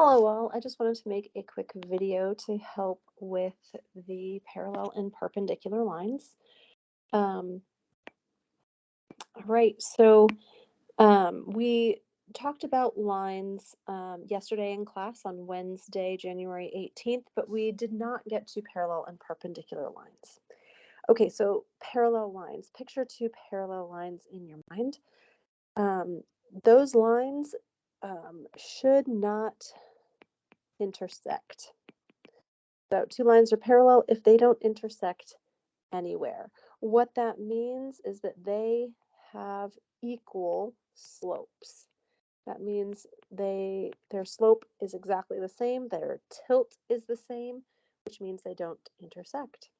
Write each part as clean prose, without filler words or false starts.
Hello all, I just wanted to make a quick video to help with the parallel and perpendicular lines. Um, all right, we talked about lines yesterday in class on Wednesday, January 18th, but we did not get to parallel and perpendicular lines. Okay, so parallel lines. Picture two parallel lines in your mind. Um, those lines should not intersect. So two lines are parallel if they don't intersect anywhere. What that means is that they have equal slopes. That means their slope is exactly the same, their tilt is the same, which means they don't intersect.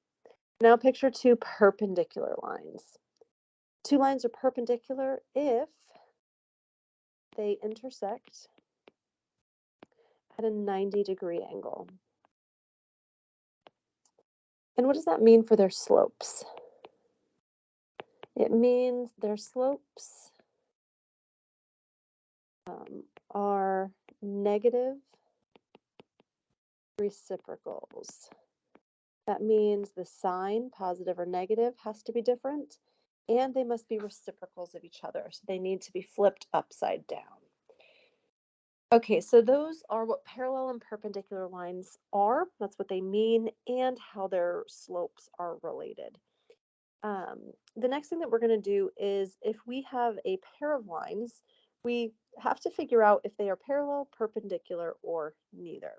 Now picture two perpendicular lines. Two lines are perpendicular if they intersect at a 90-degree angle. And what does that mean for their slopes? It means their slopes are negative reciprocals. That means the sign, positive or negative, has to be different, and they must be reciprocals of each other. So they need to be flipped upside down. Okay, so those are what parallel and perpendicular lines are. That's what they mean and how their slopes are related. The next thing that we're going to do is if we have a pair of lines, we have to figure out if they are parallel, perpendicular, or neither.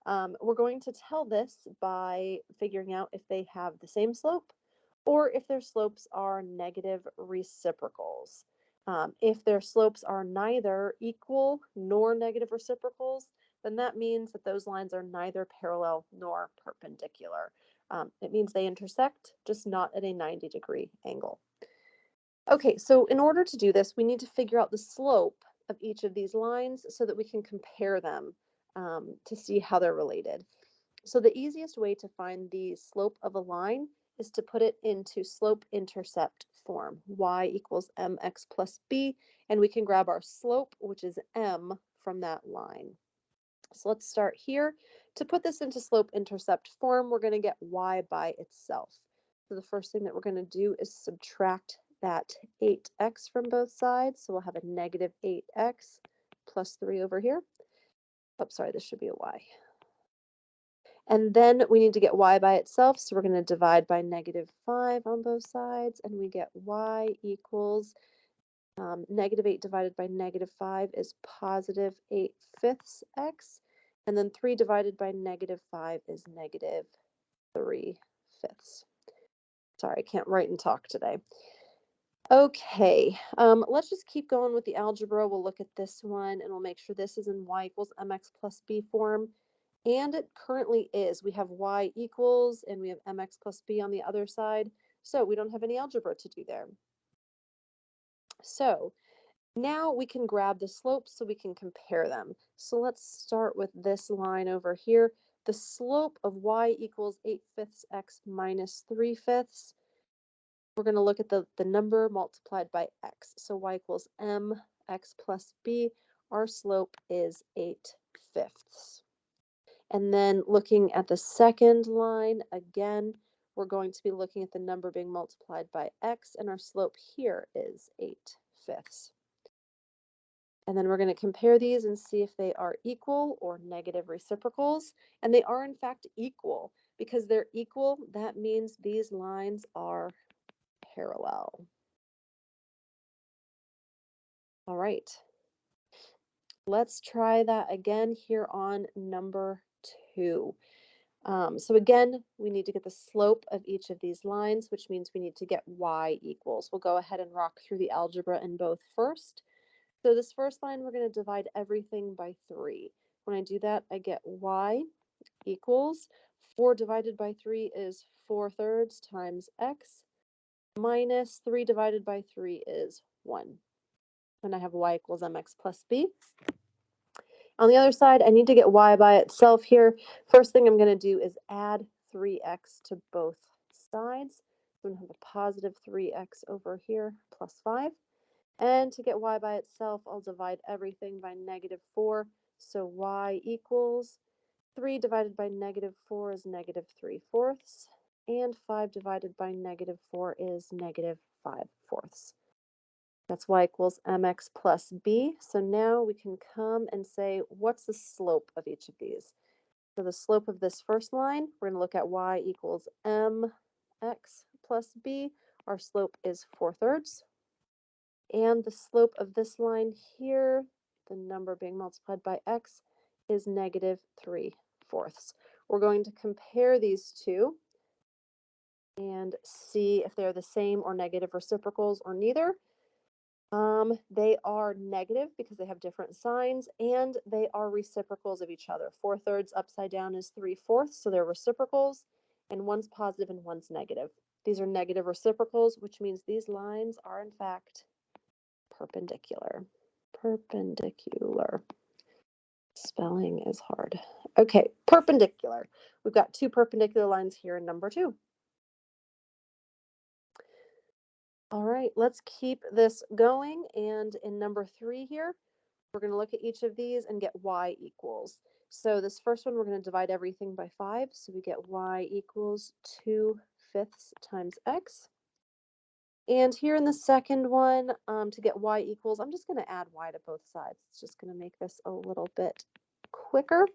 We're going to tell this by figuring out if they have the same slope or if their slopes are negative reciprocals. If their slopes are neither equal nor negative reciprocals, then that means that those lines are neither parallel nor perpendicular. It means they intersect, just not at a 90-degree angle. Okay, so in order to do this, we need to figure out the slope of each of these lines so that we can compare them to see how they're related. So the easiest way to find the slope of a line is to put it into slope-intercept form. Y equals mx plus b, and we can grab our slope, which is m, from that line. So let's start here. To put this into slope-intercept form, we're going to get y by itself. So the first thing that we're going to do is subtract that 8x from both sides. So we'll have a negative 8x plus 3 over here. Oh, sorry, this should be a y. And then we need to get y by itself, so we're going to divide by negative 5 on both sides, and we get y equals negative 8 divided by negative 5 is positive 8/5 x, and then 3 divided by negative 5 is negative 3/5. Sorry, I can't write and talk today. Okay, let's just keep going with the algebra. We'll look at this one, and we'll make sure this is in y equals mx plus b form. And it currently is. We have y equals, and we have mx plus b on the other side. So we don't have any algebra to do there. So now we can grab the slopes so we can compare them. So let's start with this line over here. The slope of y equals 8/5 x minus 3/5. We're going to look at the number multiplied by x. So y equals mx plus b. Our slope is 8/5. And then looking at the second line, again, we're going to be looking at the number being multiplied by x, and our slope here is 8/5. And then we're going to compare these and see if they are equal or negative reciprocals. And they are, in fact, equal. Because they're equal, that means these lines are parallel. All right. Let's try that again here on number 2. So again, we need to get the slope of each of these lines, which means we need to get y equals. We'll go ahead and rock through the algebra in both first. So this first line, we're going to divide everything by 3. When I do that, I get y equals 4 divided by 3 is 4/3 times x minus 3 divided by 3 is 1. And I have y equals mx plus b. On the other side, I need to get y by itself here. First thing I'm going to do is add 3x to both sides. So I'm going to have a positive 3x over here plus 5. And to get y by itself, I'll divide everything by negative 4. So y equals 3 divided by negative 4 is negative 3/4, and 5 divided by negative 4 is negative 5/4. That's y equals mx plus b. So now we can come and say, what's the slope of each of these? So the slope of this first line, we're going to look at y equals mx plus b. Our slope is 4/3. And the slope of this line here, the number being multiplied by x, is negative 3/4. We're going to compare these two and see if they're the same or negative reciprocals or neither. They are negative because they have different signs, and they are reciprocals of each other. 4/3 upside down is 3/4, so they're reciprocals, and one's positive and one's negative. These are negative reciprocals, which means these lines are in fact perpendicular. Perpendicular. Spelling is hard. Okay, perpendicular. We've got two perpendicular lines here in number 2. All right, let's keep this going. And in number 3 here, we're going to look at each of these and get y equals. So this first one, we're going to divide everything by 5. So we get y equals 2/5 times x. And here in the second one, to get y equals, I'm just going to add y to both sides. It's just going to make this a little bit quicker.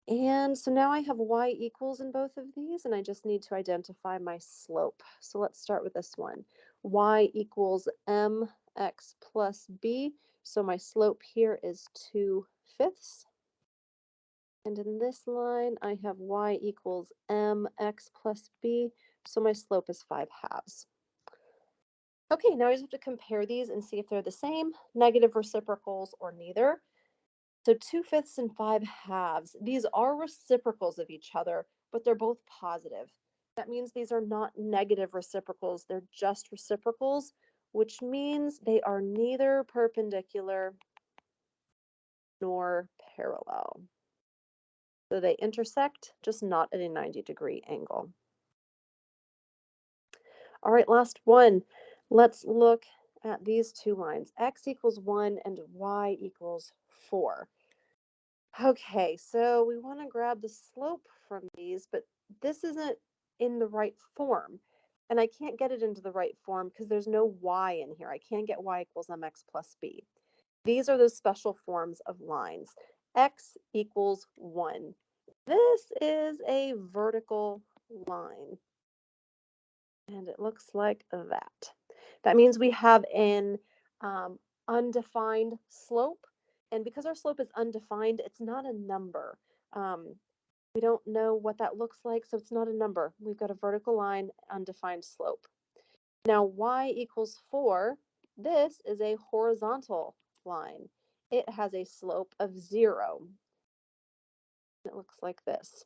And so now I have y equals in both of these, and I just need to identify my slope. So let's start with this one. Y equals mx plus b. So my slope here is 2/5. And in this line, I have y equals mx plus b. So my slope is 5/2. Okay, now I just have to compare these and see if they're the same, negative reciprocals, or neither. So 2/5 and 5/2, these are reciprocals of each other, but they're both positive. That means these are not negative reciprocals, they're just reciprocals, which means they are neither perpendicular nor parallel. So they intersect, just not at a 90-degree angle. All right, last one. Let's look at these two lines. X equals 1 and y equals 4. Okay, so we want to grab the slope from these, but this isn't in the right form. And I can't get it into the right form because there's no y in here. I can't get y equals mx plus b. These are those special forms of lines. X equals 1. This is a vertical line. And it looks like that. That means we have an undefined slope. And because our slope is undefined, it's not a number. We don't know what that looks like, so it's not a number. We've got a vertical line, undefined slope. Now, y equals 4. This is a horizontal line. It has a slope of 0. It looks like this.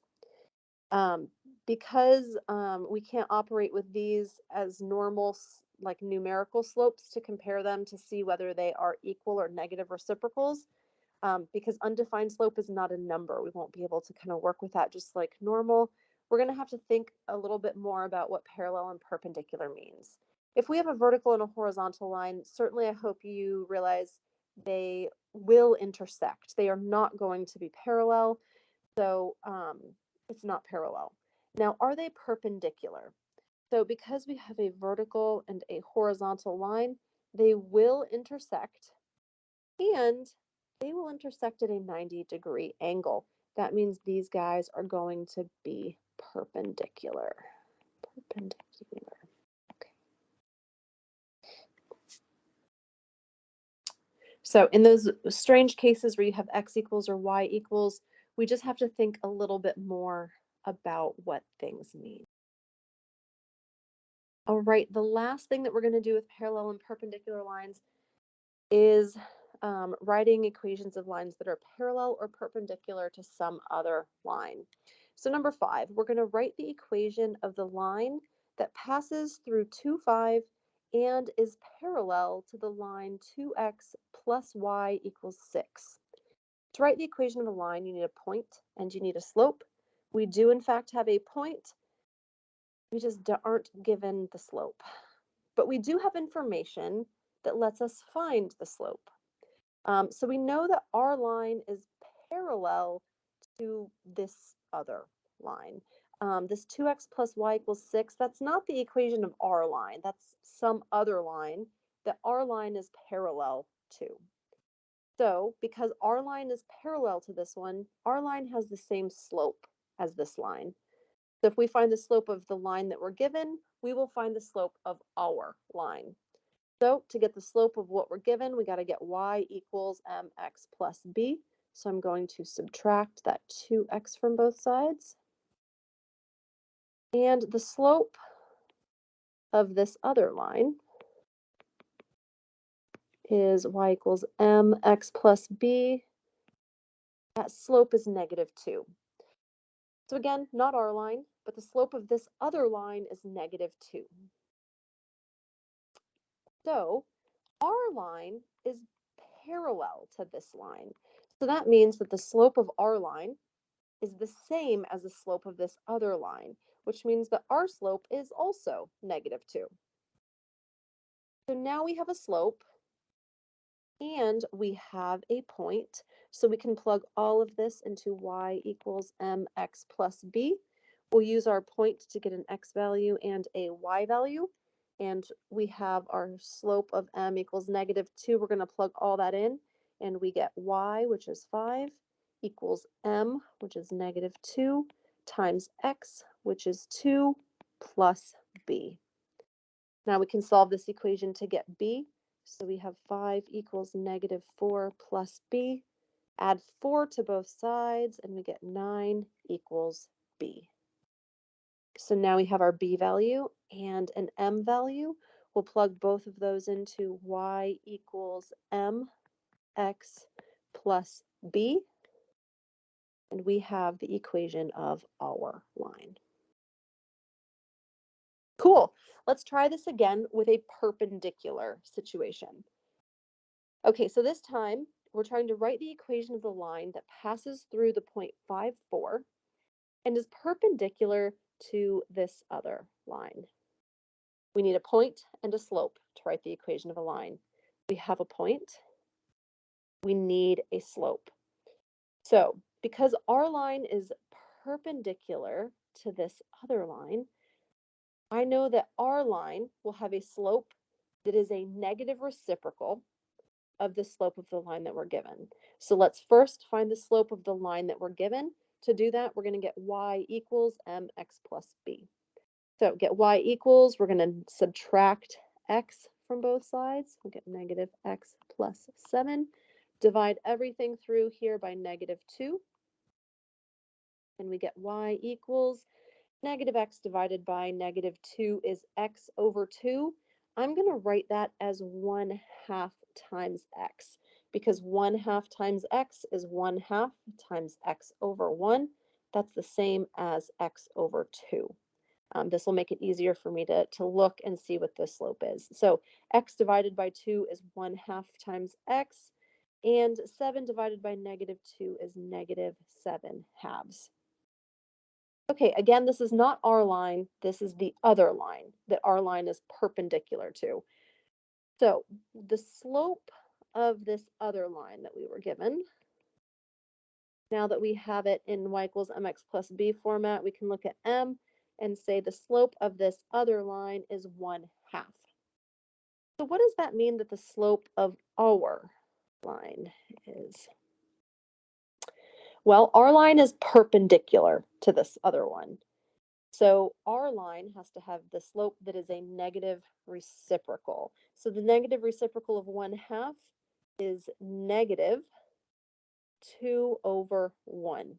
Because we can't operate with these as normal, like numerical slopes to compare them to see whether they are equal or negative reciprocals, because undefined slope is not a number. We won't be able to kind of work with that just like normal. We're going to have to think a little bit more about what parallel and perpendicular means. If we have a vertical and a horizontal line, certainly I hope you realize they will intersect. They are not going to be parallel. So it's not parallel. Now, are they perpendicular? So because we have a vertical and a horizontal line, they will intersect, and they will intersect at a 90-degree angle. That means these guys are going to be perpendicular. Perpendicular. Okay. So in those strange cases where you have x equals or y equals, we just have to think a little bit more about what things mean. All right, the last thing that we're going to do with parallel and perpendicular lines is writing equations of lines that are parallel or perpendicular to some other line. So number 5, we're going to write the equation of the line that passes through 2, 5 and is parallel to the line 2x plus y equals 6. To write the equation of a line, you need a point and you need a slope. We do in fact have a point. We just aren't given the slope. But we do have information that lets us find the slope. So we know that our line is parallel to this other line. This 2x plus y equals 6, that's not the equation of our line. That's some other line that our line is parallel to. So because our line is parallel to this one, our line has the same slope as this line. So if we find the slope of the line that we're given, we will find the slope of our line. So to get the slope of what we're given, we got to get y equals mx plus b. So I'm going to subtract that 2x from both sides. And the slope of this other line is y equals mx plus b. That slope is -2. So again, not our line, but the slope of this other line is -2. So our line is parallel to this line. So that means that the slope of our line is the same as the slope of this other line, which means that our slope is also -2. So now we have a slope and we have a point. So we can plug all of this into y equals mx plus b. We'll use our point to get an x value and a y value. And we have our slope of m equals -2. We're going to plug all that in, and we get y, which is 5, equals m, which is -2, times x, which is 2, plus b. Now we can solve this equation to get b. So we have 5 equals -4 plus b. Add 4 to both sides, and we get 9 equals b. So now we have our b value and an m value. We'll plug both of those into y equals mx plus b. And we have the equation of our line. Cool. Let's try this again with a perpendicular situation. Okay, so this time we're trying to write the equation of the line that passes through the point 5, 4 and is perpendicular to this other line. We need a point and a slope to write the equation of a line. We have a point. We need a slope. So because our line is perpendicular to this other line, I know that our line will have a slope that is a negative reciprocal of the slope of the line that we're given. So let's first find the slope of the line that we're given. To do that, we're going to get y equals mx plus b. So get y equals, we're going to subtract x from both sides. We'll get -x plus 7. Divide everything through here by -2. And we get y equals -x divided by -2 is x over 2. I'm going to write that as 1/2 times x, because 1/2 times x is 1/2 times x over 1. That's the same as x over 2. This will make it easier for me to look and see what the slope is. So x divided by 2 is 1/2 times x, and 7 divided by -2 is -7/2. Okay, again, this is not our line. This is the other line that our line is perpendicular to. So the slope of this other line that we were given, now that we have it in y equals mx plus b format, we can look at m and say the slope of this other line is 1/2. So what does that mean that the slope of our line is? Well, our line is perpendicular to this other one. So our line has to have the slope that is a negative reciprocal. So the negative reciprocal of 1/2 is -2 over 1.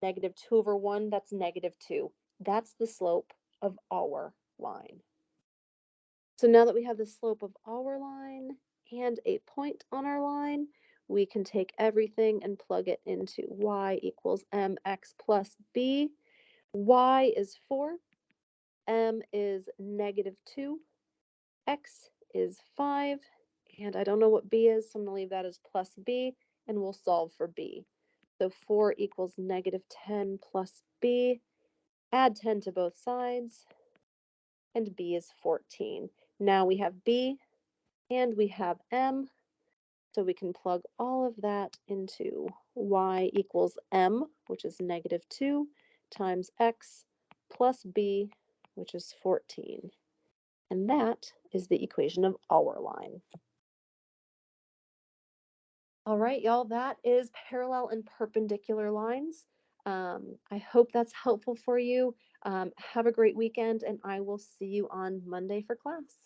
-2 over 1, that's -2. That's the slope of our line. So now that we have the slope of our line and a point on our line, we can take everything and plug it into y equals mx plus b. Y is 4, m is -2, x is 5, and I don't know what b is, so I'm going to leave that as plus b, and we'll solve for b. So 4 equals -10 plus b. Add 10 to both sides, and b is 14. Now we have b, and we have m. So we can plug all of that into y equals m, which is -2, times x plus b, which is 14. And that is the equation of our line. All right, y'all, that is parallel and perpendicular lines. I hope that's helpful for you. Have a great weekend, and I will see you on Monday for class.